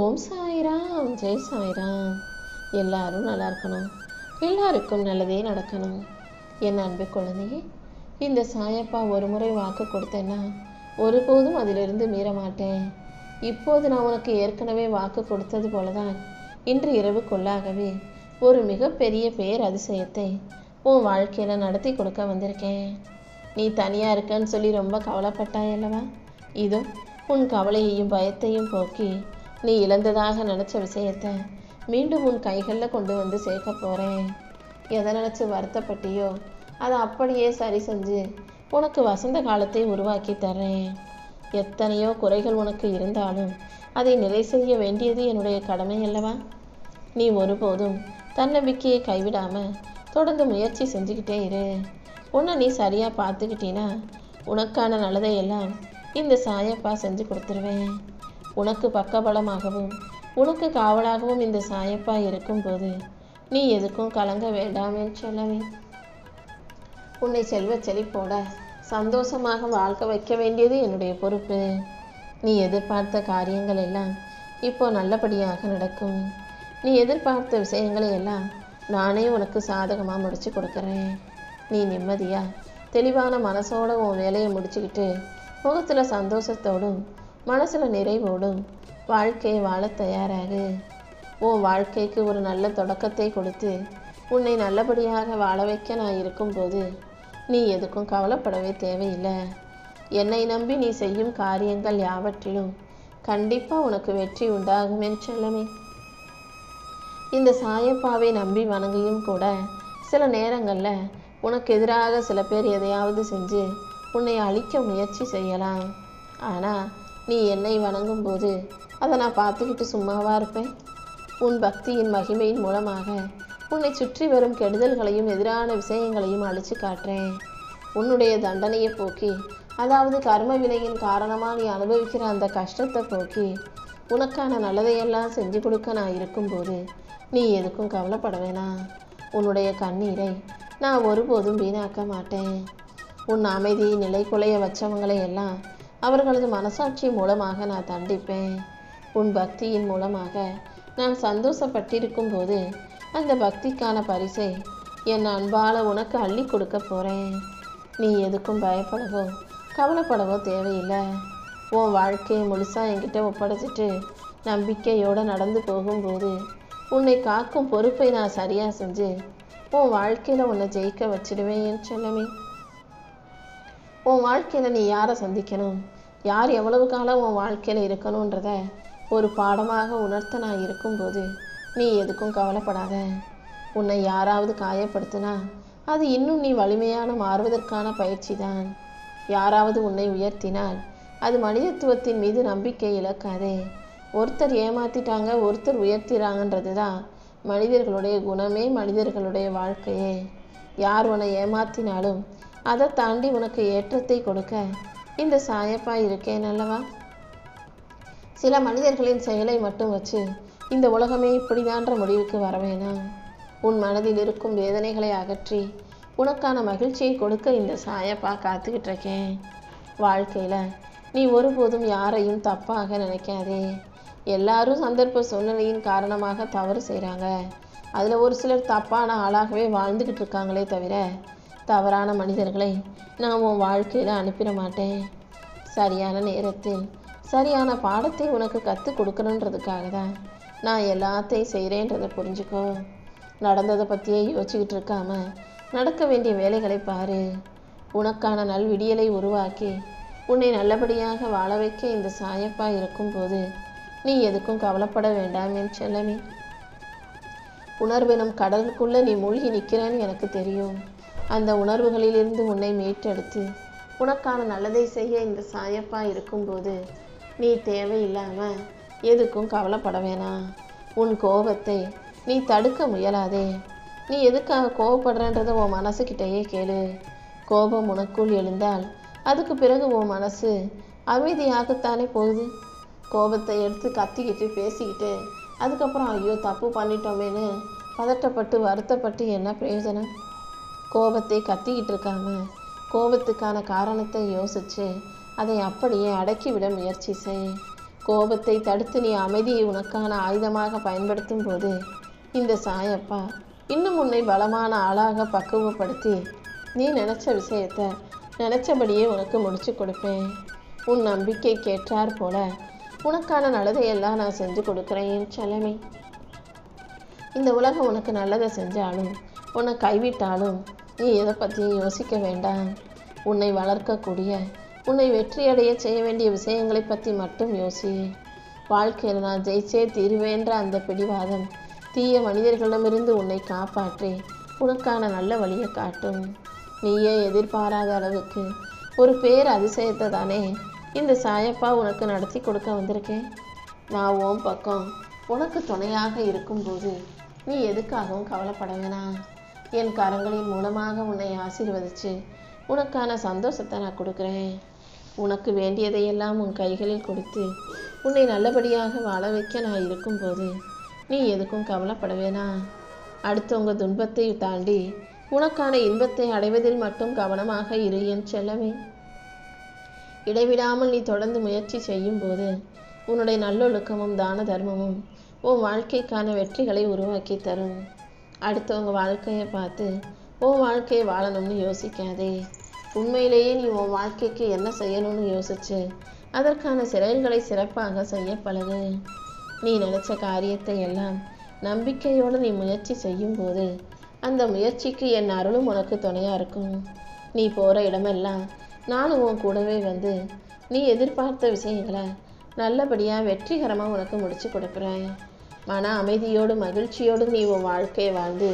ஓம் சாய்ராம், ஜெய் சாய்ராம். எல்லாரும் நல்லா இருக்கணும், எல்லாருக்கும் நல்லதே நடக்கணும். என் அன்பு குழந்தையே, இந்த சாயப்பா ஒரு முறை வாக்கு கொடுத்தேன்னா ஒருபோதும் அதிலிருந்து மீற மாட்டேன். இப்போது நான் உனக்கு ஏற்கனவே வாக்கு கொடுத்தது போலதான் இன்று இரவுக்குள்ளாகவே ஒரு மிகப்பெரிய பேர் அதிசயத்தை உன் வாழ்க்கையில நடத்தி கொடுக்க வந்திருக்கேன். நீ தனியா இருக்கன்னு சொல்லி ரொம்ப கவலைப்பட்டாயல்லவா? இதோ உன் கவலையையும் பயத்தையும் போக்கி நீ இழந்ததாக நினச்ச விஷயத்த மீண்டும் உன் கைகளில் கொண்டு வந்து சேர்க்க போகிறேன். எதை நினச்சி வருத்தப்பட்டியோ அதை அப்படியே சரி செஞ்சு உனக்கு வசந்த காலத்தை உருவாக்கி தர்றேன். எத்தனையோ குறைகள் உனக்கு இருந்தாலும் அதை நிலை செய்ய வேண்டியது என்னுடைய கடமை அல்லவா? நீ ஒருபோதும் தன்னம்பிக்கையை கைவிடாமல் தொடர்ந்து முயற்சி செஞ்சுக்கிட்டே இரு. உன்னை நீ சரியாக பார்த்துக்கிட்டீன்னா உனக்கான நல்லதையெல்லாம் இந்த சாயப்பா செஞ்சு கொடுத்துருவேன். உனக்கு பக்கபலமாகவும் உனக்கு காவலாகவும் இந்த சாயப்பா இருக்கும்போது நீ எதுக்கும் கலங்க வேண்டாமே சொல்லவே. உன்னை செல்வ செழிப்போட சந்தோஷமாக வாழ்க்கை வைக்க வேண்டியது என்னுடைய பொறுப்பு. நீ எதிர்பார்த்த காரியங்கள் எல்லாம் இப்போ நல்லபடியாக நடக்கும். நீ எதிர்பார்த்த விஷயங்களை எல்லாம் நானே உனக்கு சாதகமாக முடிச்சு கொடுக்குறேன். நீ நிம்மதியா தெளிவான மனசோட உன் வேலையை முடிச்சுக்கிட்டு முகத்தில் சந்தோஷத்தோடும் மனசில் நிறைவோடும் வாழ்க்கையை வாழ தயாராகு. உன் வாழ்க்கைக்கு ஒரு நல்ல தொடக்கத்தை கொடுத்து உன்னை நல்லபடியாக வாழ வைக்க நான் இருக்கும்போது நீ எதுக்கும் கவலைப்படவே தேவையில்லை. என்னை நம்பி நீ செய்யும் காரியங்கள் யாவற்றிலும் கண்டிப்பாக உனக்கு வெற்றி உண்டாகும் என்று சொல்லமே. இந்த சாயப்பாவை நம்பி வணங்கியும் கூட சில நேரங்களில் உனக்கு எதிராக சில பேர் எதையாவது செஞ்சு உன்னை அழிக்க முயற்சி செய்யலாம். ஆனால் நீ என்னை வணங்கும் போது அதை நான் பார்த்துக்கிட்டு சும்மாவா இருப்பேன்? உன் பக்தியின் மகிமையின் மூலமாக உன்னை சுற்றி வரும் கெடுதல்களையும் எதிரான விஷயங்களையும் அழிச்சு காட்டுறேன். உன்னுடைய தண்டனையை போக்கி, அதாவது கர்ம வினையின் காரணமாக நீ அனுபவிக்கிற அந்த கஷ்டத்தை போக்கி உனக்கான நல்லதையெல்லாம் செஞ்சு கொடுக்க நான் இருக்கும்போது நீ எதுக்கும் கவலைப்பட வேணாம். உன்னுடைய கண்ணீரை நான் ஒருபோதும் வீணாக்க மாட்டேன். உன் அமைதியை நிலை குலைய வச்சவங்களை எல்லாம் அவர்களது மனசாட்சி மூலமாக நான் தண்டிப்பேன். உன் பக்தியின் மூலமாக நான் சந்தோஷப்பட்டிருக்கும் போது அந்த பக்திக்கான பரிசை என் அன்பால் உனக்கு அள்ளி கொடுக்க போகிறேன். நீ எதுக்கும் பயப்படவோ கவலைப்படவோ தேவையில்லை. உன் வாழ்க்கையை முழுசாக என்கிட்ட ஒப்படைச்சிட்டு நம்பிக்கையோடு நடந்து போகும்போது உன்னை காக்கும் பொறுப்பை நான் சரியாக செஞ்சு உன் வாழ்க்கையில் உன்னை ஜெயிக்க வச்சிடுவேன் என் செல்லமே. உன் வாழ்க்கையில் நீ யாரை சந்திக்கணும், யார் எவ்வளவு காலம் உன் வாழ்க்கையில் இருக்கணுன்றத ஒரு பாடமாக உணர்த்த நான் இருக்கும்போது நீ எதுக்கும் கவலைப்படாத. உன்னை யாராவது காயப்படுத்தினா அது இன்னும் நீ வலிமையான மாறுவதற்கான பயிற்சி தான். யாராவது உன்னை உயர்த்தினால் அது மனிதத்துவத்தின் மீது நம்பிக்கை இழக்காதே. ஒருத்தர் ஏமாத்திட்டாங்க, ஒருத்தர் உயர்த்திறாங்கன்றது தான் மனிதர்களுடைய குணமே, மனிதர்களுடைய வாழ்க்கையே. யார் உன்னை ஏமாத்தினாலும் அதை தாண்டி உனக்கு ஏற்றத்தை கொடுக்க இந்த சாயப்பா இருக்கேன் அல்லவா? சில மனிதர்களின் செயலை மட்டும் வச்சு இந்த உலகமே இப்படிதான்ற முடிவுக்கு வர வேணாம். உன் மனதில் இருக்கும் வேதனைகளை அகற்றி உனக்கான மகிழ்ச்சியை கொடுக்க இந்த சாயப்பா காத்துக்கிட்டு இருக்கேன். வாழ்க்கையில் நீ ஒருபோதும் யாரையும் தப்பாக நினைக்காதே. எல்லாரும் சந்தர்ப்ப சூழ்நிலையின் காரணமாக தவறு செய்கிறாங்க. அதில் ஒரு சிலர் தப்பான ஆளாகவே வாழ்ந்துக்கிட்டு இருக்காங்களே தவிர தவறான மனிதர்களை நான் உன் வாழ்க்கையில் அனுப்பிட மாட்டேன். சரியான நேரத்தில் சரியான பாடத்தை உனக்கு கற்றுக் கொடுக்கணுன்றதுக்காக தான் நான் எல்லாத்தையும் செய்கிறேன்றதை புரிஞ்சுக்கோ. நடந்ததை பற்றியே யோசிச்சுக்கிட்டு இருக்காம நடக்க வேண்டிய வேலைகளை பாரு. உனக்கான நல்விடியலை உருவாக்கி உன்னை நல்லபடியாக வாழ வைக்க இந்த சாயப்பா இருக்கும்போது நீ எதுக்கும் கவலைப்பட வேண்டாம் என் செல்லமே. உணர்வெனும் கடலுக்குள்ளே நீ மூழ்கி நிற்கிறேன்னு எனக்கு தெரியும். அந்த உணர்வுகளிலிருந்து உன்னை மீட்டெடுத்து உனக்கான நல்லதை செய்ய இந்த சாயப்பா இருக்கும்போது நீ தேவையில்லாமல் எதுக்கும் கவலைப்பட வேணாம். உன் கோபத்தை நீ தடுக்க முயலாதே. நீ எதுக்காக கோபப்படுறன்றதை உன் மனசுக்கிட்டேயே கேளு. கோபம் உனக்குள் எழுந்தால் அதுக்கு பிறகு உன் மனசு அமைதியாகத்தானே போகுது. கோபத்தை எடுத்து கத்திக்கிட்டு பேசிக்கிட்டு அதுக்கப்புறம் ஐயோ தப்பு பண்ணிட்டோமேன்னு பதட்டப்பட்டு வருத்தப்பட்டு என்ன பிரயோஜனம்? கோபத்தை கத்திக்கிட்டு இருக்காம கோபத்துக்கான காரணத்தை யோசித்து அதை அப்படியே அடக்கிவிட முயற்சி செய். கோபத்தை தடுத்து நீ அமைதியை உனக்கான ஆயுதமாக பயன்படுத்தும் போது இந்த சாயப்பா இன்னும் உன்னை பலமான ஆளாக பக்குவப்படுத்தி நீ நினச்ச விஷயத்தை நினச்சபடியே உனக்கு முடிச்சு கொடுப்பேன். உன் நம்பிக்கை கேட்டார் போல உனக்கான நல்லதையெல்லாம் நான் செஞ்சு கொடுக்குறேன் என் செல்லமே. இந்த உலகம் உனக்கு நல்லதை செஞ்சாலும் உன்னை கைவிட்டாலும் நீ எதை பற்றியும் யோசிக்க வேண்டாம். உன்னை வளர்க்கக்கூடிய உன்னை வெற்றியடைய செய்ய வேண்டிய விஷயங்களை பற்றி மட்டும் யோசி. வாழ்க்கையில் நான் ஜெயிச்சே தீருவேன்ற அந்த பிடிவாதம் தீய மனிதர்களிடமிருந்து உன்னை காப்பாற்றி உனக்கான நல்ல வழியை காட்டும். நீயே எதிர்பாராத அளவுக்கு ஒரு பேர் அதிசயத்தை தானே இந்த சாயப்பா உனக்கு நடத்தி கொடுக்க வந்திருக்கேன். நான் உன் பக்கம் உனக்கு துணையாக இருக்கும்போது நீ எதுக்காகவும் கவலைப்பட வேணாம். என் கரங்களின் மூலமாக உன்னை ஆசீர்வதித்து உனக்கான சந்தோஷத்தை நான் கொடுக்குறேன். உனக்கு வேண்டியதையெல்லாம் உன் கைகளில் கொடுத்து உன்னை நல்லபடியாக வாழ வைக்க நான் இருக்கும்போது நீ எதுக்கும் கவலைப்பட வேணாம். அடுத்தவங்க துன்பத்தை தாண்டி உனக்கான இன்பத்தை அடைவதில் மட்டும் கவனமாக இரு என் செல்லமே. இடைவிடாமல் நீ தொடர்ந்து முயற்சி செய்யும் போது உன்னுடைய நல்லொழுக்கமும் தான தர்மமும் உன் வாழ்க்கைக்கான வெற்றிகளை உருவாக்கி தரும். அடுத்தவங்க வாழ்க்கையை பார்த்து உன் வாழ்க்கையை வாழணும்னு யோசிக்காதே. உண்மையிலேயே நீ உன் வாழ்க்கைக்கு என்ன செய்யணும்னு யோசிச்சு அதற்கான செயல்களை சிறப்பாக செய்ய பழகு. நீ நினைச்ச காரியத்தை எல்லாம் நம்பிக்கையோடு நீ முயற்சி செய்யும் போது அந்த முயற்சிக்கு என் அருளும் உனக்கு துணையாக இருக்கும். நீ போகிற இடமெல்லாம் நானும் உன் கூடவே வந்து நீ எதிர்பார்த்த விஷயங்களை நல்லபடியாக வெற்றிகரமாக உனக்கு முடிச்சு கொடுக்குறேன். மன அமைதியோடு மகிழ்ச்சியோடு நீ உன் வாழ்க்கையை வாழ்ந்து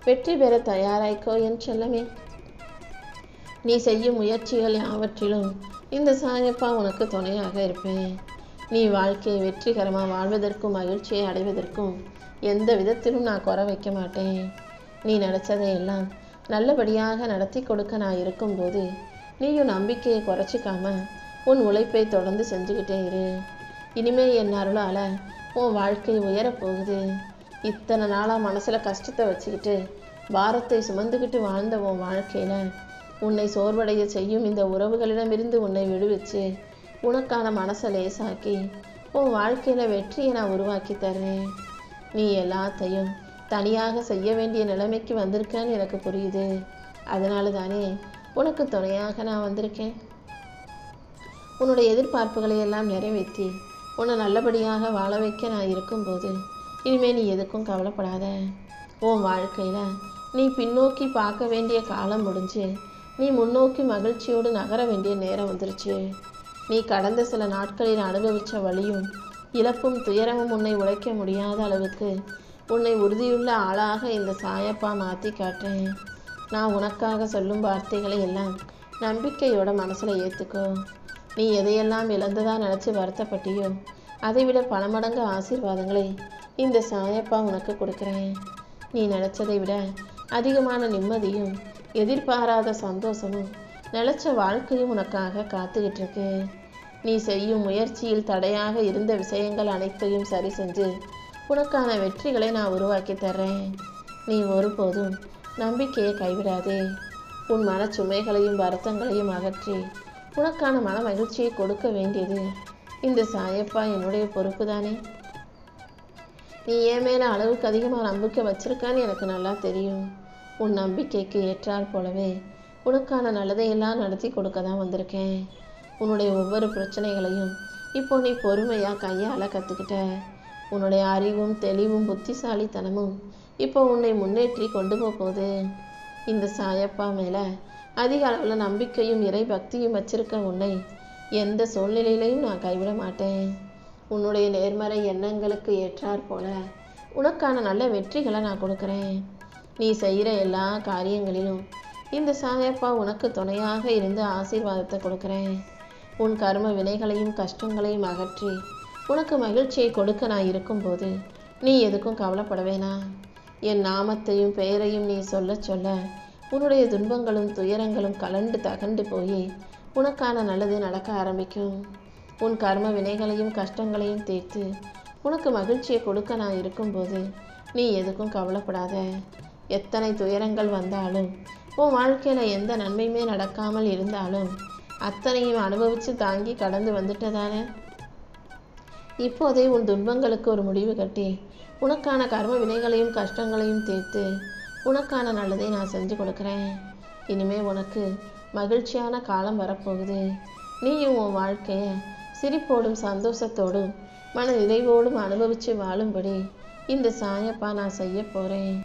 வெற்றி பெற தயாராய்க்கோ என் செல்லமே. நீ செய்யும் முயற்சிகள் யாவற்றிலும் இந்த சாயப்பா உனக்கு துணையாக இருப்பேன். நீ வாழ்க்கையை வெற்றிகரமாக வாழ்வதற்கும் மகிழ்ச்சியை அடைவதற்கும் எந்த விதத்திலும் நான் குறை வைக்க மாட்டேன். நீ நினச்சதையெல்லாம் நல்லபடியாக நடத்தி கொடுக்க நான் இருக்கும்போது நீயும் நம்பிக்கையை குறைச்சிக்காம உன் உழைப்பை தொடர்ந்து செஞ்சுக்கிட்டே இரு. இனிமே என் அருளால் உன் வாழ்க்கை உயரப்போகுது. இத்தனை நாளாக மனசில் கஷ்டத்தை வச்சுக்கிட்டு பாரத்தை சுமந்துக்கிட்டு வாழ்ந்த உன் வாழ்க்கையில் உன்னை சோர்வடைய செய்யும் இந்த உறவுகளிடமிருந்து உன்னை விடுவிச்சு உனக்கான மனசை லேசாக்கி உன் வாழ்க்கையில் வெற்றியை நான் உருவாக்கி தர்றேன். நீ எல்லாத்தையும் தனியாக செய்ய வேண்டிய நிலைமைக்கு வந்திருக்கேன்னு எனக்கு புரியுது. அதனால தானே உனக்கு துணையாக நான் வந்திருக்கேன். உன்னுடைய எதிர்பார்ப்புகளை எல்லாம் நிறைவேற்றி உன்னை நல்லபடியாக வாழ வைக்க நான் இருக்கும்போது இனிமேல் நீ எதுக்கும் கவலைப்படாத. உன் வாழ்க்கையில் நீ பின்னோக்கி பார்க்க வேண்டிய காலம் முடிஞ்சு நீ முன்னோக்கி மகிழ்ச்சியோடு நகர வேண்டிய நேரம் வந்துருச்சு. நீ கடந்த சில நாட்களில் அனுபவித்த வலியும் இழப்பும் துயரமும் உன்னை உழைக்க முடியாத அளவுக்கு உன்னை உறுதியுள்ள ஆளாக இந்த சாயப்பா மாற்றி காட்டுறேன். நான் உனக்காக சொல்லும் வார்த்தைகளை எல்லாம் நம்பிக்கையோட மனசில் ஏற்றுக்கோ. நீ எதையெல்லாம் இழந்ததா நினச்சி வருத்தப்பட்டியோ அதை விட பல மடங்கு ஆசீர்வாதங்களை இந்த சாயப்பா உனக்கு கொடுக்குறேன். நீ நினச்சதை விட அதிகமான நிம்மதியும் எதிர்பாராத சந்தோஷமும் நிலச்ச வாழ்க்கையும் உனக்காக காத்துக்கிட்டு இருக்கு. நீ செய்யும் முயற்சியில் தடையாக இருந்த விஷயங்கள் அனைத்தையும் சரி செஞ்சு உனக்கான வெற்றிகளை நான் உருவாக்கி தர்றேன். நீ ஒருபோதும் நம்பிக்கையை கைவிடாதே. உன் மனச்சுமைகளையும் வருத்தங்களையும் அகற்றி உனக்கான மன மகிழ்ச்சியை கொடுக்க வேண்டியது இந்த சாயப்பா என்னுடைய பொறுப்பு தானே. நீ என் மேலே அளவுக்கு அதிகமாக நம்பிக்கை வச்சிருக்கான்னு எனக்கு நல்லா தெரியும். உன் நம்பிக்கைக்கு ஏற்றால் போலவே உனக்கான நல்லதையெல்லாம் நடத்தி கொடுக்க தான் வந்திருக்கேன். உன்னுடைய ஒவ்வொரு பிரச்சனைகளையும் இப்போ நீ பொறுமையாக கையாள கற்றுக்கிட்ட. உன்னுடைய அறிவும் தெளிவும் புத்திசாலித்தனமும் இப்போ உன்னை முன்னேற்றி கொண்டு போகுது. இந்த சாயப்பா மேலே அதிக அளவில் நம்பிக்கையும் இறை பக்தியும் வச்சிருக்க உன்னை எந்த சூழ்நிலையிலையும் நான் கைவிட மாட்டேன். உன்னுடைய நேர்மறை எண்ணங்களுக்கு ஏற்றாற் போல உனக்கான நல்ல வெற்றிகளை நான் கொடுக்குறேன். நீ செய்கிற எல்லா காரியங்களிலும் இந்த சாயப்பா உனக்கு துணையாக இருந்து ஆசீர்வாதத்தை கொடுக்குறேன். உன் கர்ம வினைகளையும் கஷ்டங்களையும் அகற்றி உனக்கு மகிழ்ச்சியை கொடுக்க நான் இருக்கும்போது நீ எதுக்கும் கவலைப்பட வேணாம். என் நாமத்தையும் பெயரையும் நீ சொல்ல சொல்ல உன்னுடைய துன்பங்களும் துயரங்களும் கலண்டு தகண்டு போய் உனக்கான நல்லது நடக்க ஆரம்பிக்கும். உன் கர்ம வினைகளையும் கஷ்டங்களையும் தீர்த்து உனக்கு மகிழ்ச்சியை கொடுக்க நான் இருக்கும்போது நீ எதுக்கும் கவலைப்படாத. எத்தனை துயரங்கள் வந்தாலும் உன் வாழ்க்கையில் எந்த நன்மையுமே நடக்காமல் இருந்தாலும் அத்தனையும் அனுபவித்து தாங்கி கடந்து வந்துட்டதானே. இப்போதே உன் துன்பங்களுக்கு ஒரு முடிவு கட்டி உனக்கான கர்ம வினைகளையும் கஷ்டங்களையும் தீர்த்து உனக்கான நல்லதை நான் செஞ்சு கொடுக்குறேன். இனிமே உனக்கு மகிழ்ச்சியான காலம் வரப்போகுது. நீயும் உன் வாழ்க்கைய சிரிப்போடும் சந்தோஷத்தோடும் மன நிறைவோடும் அனுபவித்து வாழும்படி இந்த சாயப்பா நான் செய்ய போகிறேன்.